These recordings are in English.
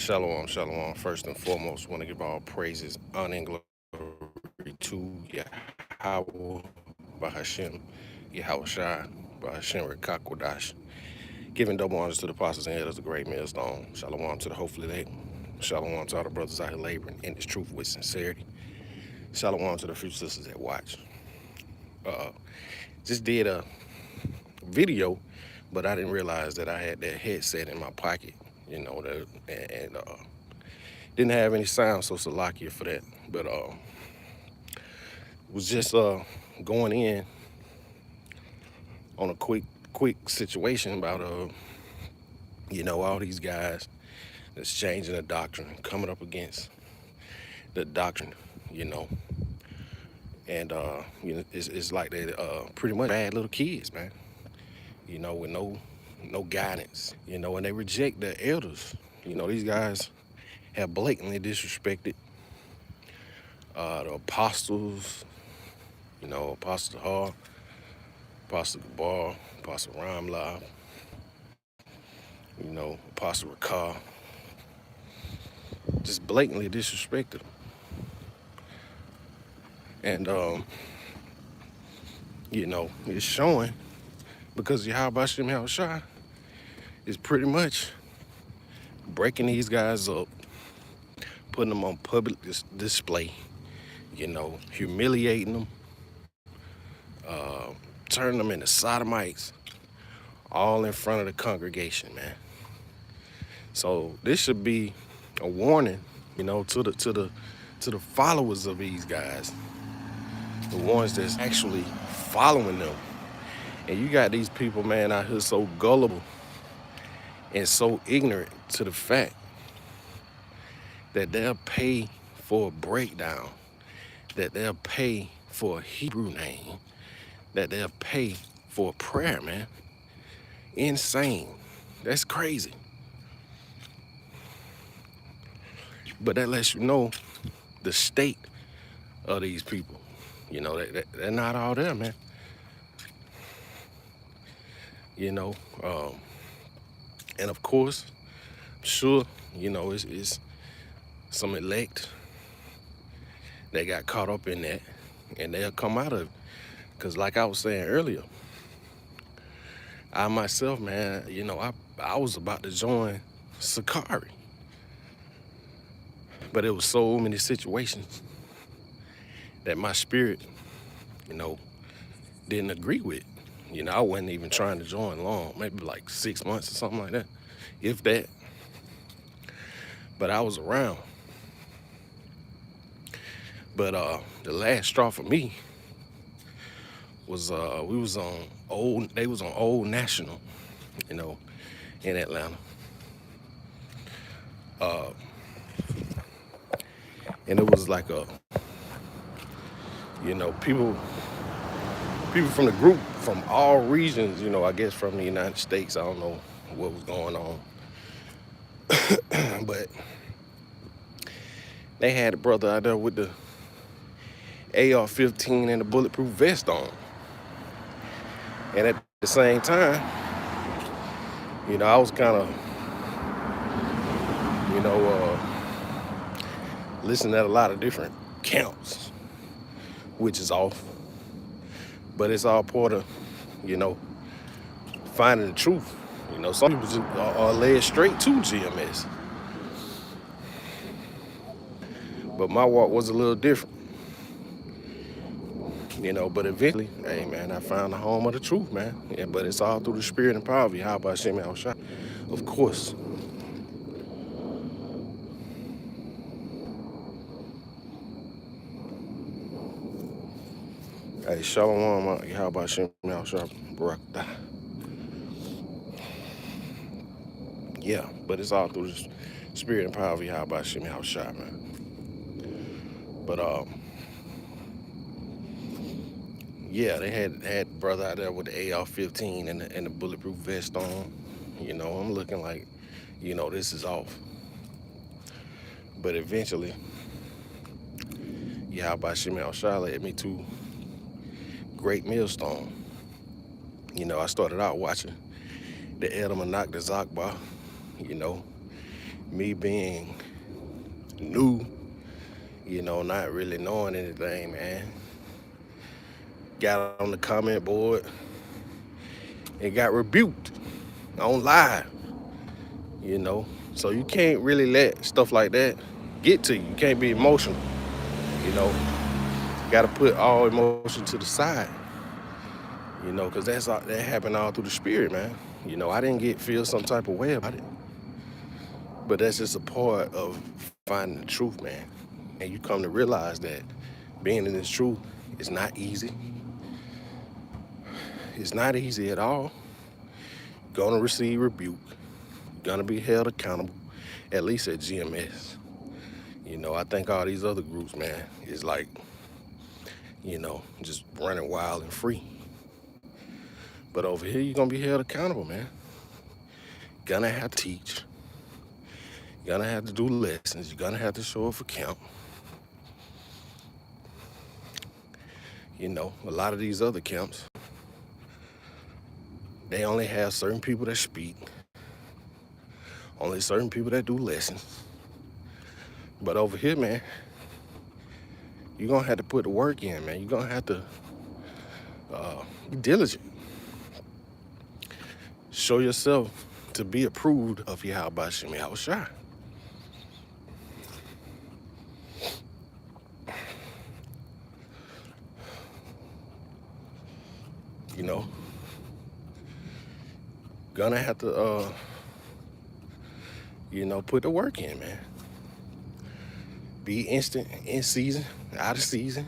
Shalom, shalom. First and foremost, want to give all praises, honor, and glory to Yahweh, Bahashim, Yahweh Shai, Bahashim Rekakwadash. Giving double honors to the apostles and elders, the great millstone. Shalom to the hopefully elect. Shalom to all the brothers out here laboring in this truth with sincerity. Shalom to the few sisters that watch. Uh, just did a video, but I didn't realize that I had that headset in my pocket, and didn't have any sound, so Salakia for that. But was just going in on a quick situation about all these guys that's changing the doctrine, coming up against the doctrine, you know. And it's like they pretty much bad little kids, man. With no guidance, and they reject the elders. These guys have blatantly disrespected the apostles, Apostle Hall, Apostle Gabar, Apostle Ramla, Apostle Rakar, just blatantly disrespected them. And, it's showing because Yahweh Shem Yahushua is pretty much breaking these guys up, putting them on public display, humiliating them, turning them into sodomites, all in front of the congregation, man. So this should be a warning, to the followers of these guys, the ones that's actually following them. And you got these people, man, out here so gullible and so ignorant to the fact that they'll pay for a breakdown, that they'll pay for a Hebrew name, that they'll pay for a prayer, man. Insane. That's crazy. But that lets you know the state of these people. They're not all there, man. And of course, I'm sure, it's some elect that got caught up in that, and they'll come out of it. Because like I was saying earlier, I myself, man, I was about to join Sakari. But it was so many situations that my spirit, didn't agree with. I wasn't even trying to join long, maybe like 6 months or something like that, if that. But I was around. But the last straw for me was they was on Old National, in Atlanta. And it was like people from the group from all regions, I guess from the United States. I don't know what was going on. But they had a brother out there with the AR-15 and the bulletproof vest on. And at the same time, I was kind of, listening at a lot of different camps, which is off. But it's all part of, finding the truth. Some people just are led straight to GMS. But my walk was a little different. But eventually, hey, man, I found the home of the truth, man. Yeah, but it's all through the spirit and power of Yahweh Shem Yahushua, of course. Hey, Shalom, Yahweh Shem Yahushua, Barakatah. Yeah, but it's all through the spirit and power of Yahweh Shem Yahushua, man. But yeah, they had brother out there with the AR-15 and the bulletproof vest on. I'm looking like, this is off. But eventually, Yahweh Shem Yahushua led me to Great Millstone. I started out watching the Edom and the Zakba, Me being new, not really knowing anything, man, got on the comment board and got rebuked on live, you know. So you can't really let stuff like that get to you. You can't be emotional, you know. You got to put all emotion to the side, because that happened all through the spirit, man. I didn't feel some type of way about it, but that's just a part of finding the truth, man. And you come to realize that being in this truth is not easy. It's not easy at all. You're gonna receive rebuke. You're gonna be held accountable, at least at GMS. I think all these other groups, man, is like, just running wild and free. But over here, you're gonna be held accountable, man. Gonna have to teach. You're gonna have to do lessons. You're gonna have to show up for camp. A lot of these other camps, they only have certain people that speak, only certain people that do lessons. But over here, man, you're gonna have to put the work in, man. You're gonna have to be diligent. Show yourself to be approved of Yahweh Shem Yahushua. Gonna have to, put the work in, man. Be instant, in season, out of season.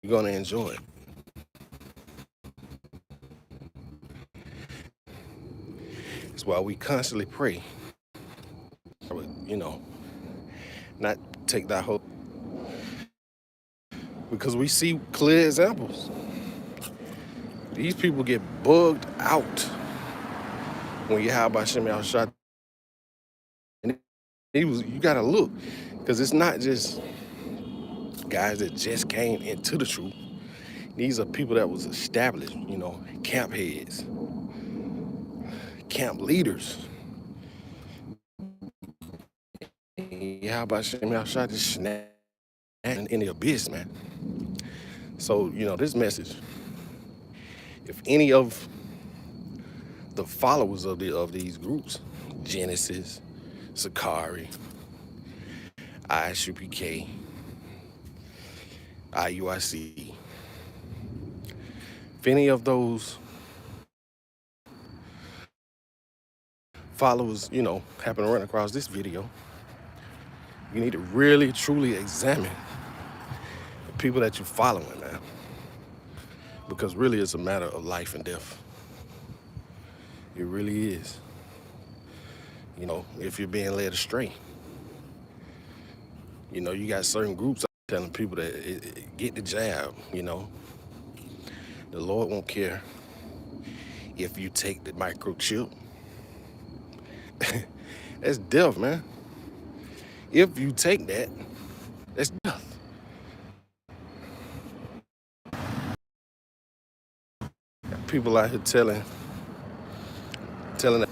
You're gonna enjoy it. That's why we constantly pray. Not take that hope. Because we see clear examples. These people get bugged out when Yahweh Shem Yahushua. And you gotta look, because it's not just guys that just came into the truth. These are people that was established, camp heads, camp leaders. Yahweh Shem Yahushua just snapped in the abyss, man. So, this message, if any of the followers of these groups, Genesis, Sakari, ISUPK, IUIC, if any of those followers, happen to run across this video, you need to really, truly examine the people that you're following, man. Because really it's a matter of life and death. It really is. If you're being led astray. You got certain groups telling people that get the jab, The Lord won't care if you take the microchip. That's death, man. If you take that, that's death. People out here telling that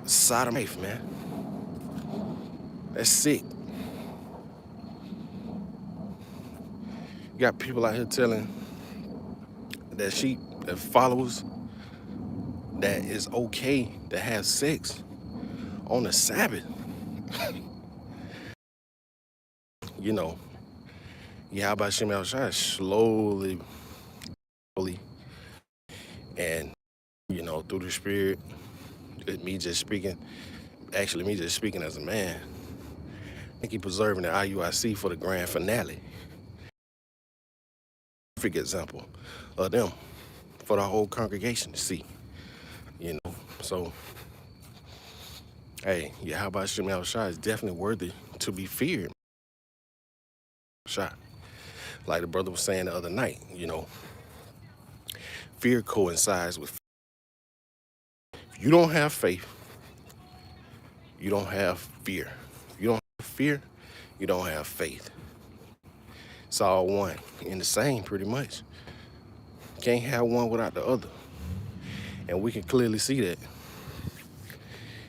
Sodom life, man. That's sick. You got people out here telling that sheep, that followers, that it's okay to have sex on the Sabbath. Yahweh Shem Yahushua slowly, and through the spirit, me just speaking as a man, I think he preserving the IUIC for the grand finale. Perfect example of them for the whole congregation to see. So hey, Yahweh Shem Yahushua is definitely worthy to be feared. Like the brother was saying the other night, fear coincides with faith. If you don't have faith, you don't have fear. If you don't have fear, you don't have faith. It's all one and the same pretty much. Can't have one without the other. And we can clearly see that.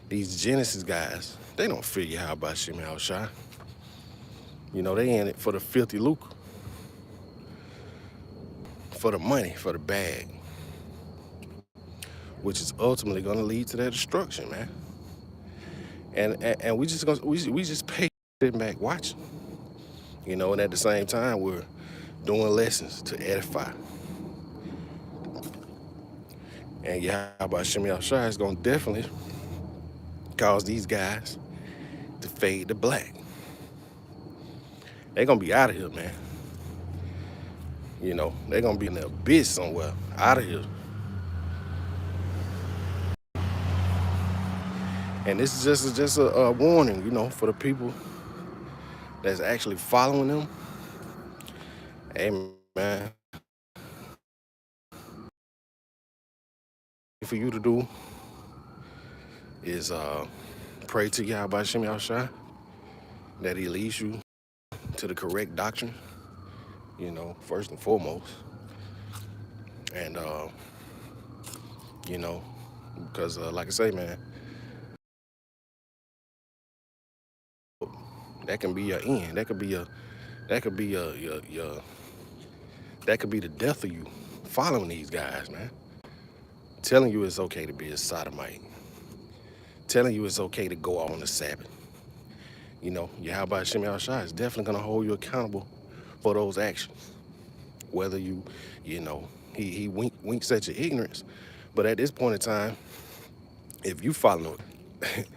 These Genesis guys, they don't fear Yahweh Shem Shai. You know, they in it for the filthy lucre, for the money, for the bag, which is ultimately gonna lead to their destruction, man. And we just pay sitting back watching. You know, and at the same time we're doing lessons to edify. And Yahweh Shem Shai is gonna definitely cause these guys to fade to black. They're gonna be out of here, man. You know, they're gonna be in the abyss somewhere, out of here. And this is just a warning, you know, for the people that's actually following them. Hey, man, for you to do is pray to Yahweh Shem Shai that he leads you to the correct doctrine, you know, first and foremost. And, you know, because like I say, man, that can be your end. That could be the death of you following these guys, man. Telling you it's okay to be a sodomite. Telling you it's okay to go out on the Sabbath. You know, Yahweh Shem Shai is definitely gonna hold you accountable for those actions. Whether you know, he winks at your ignorance, but at this point in time, if you follow it,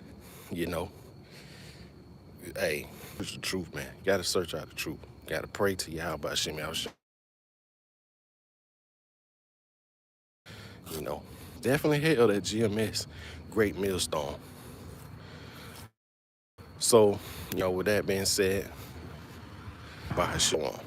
you know, hey, it's the truth, man. You gotta search out the truth. You gotta pray to Yahweh Shem Shai. You know, definitely hail that GMS Great Millstone. So, you know, with that being said, bye, Shalom.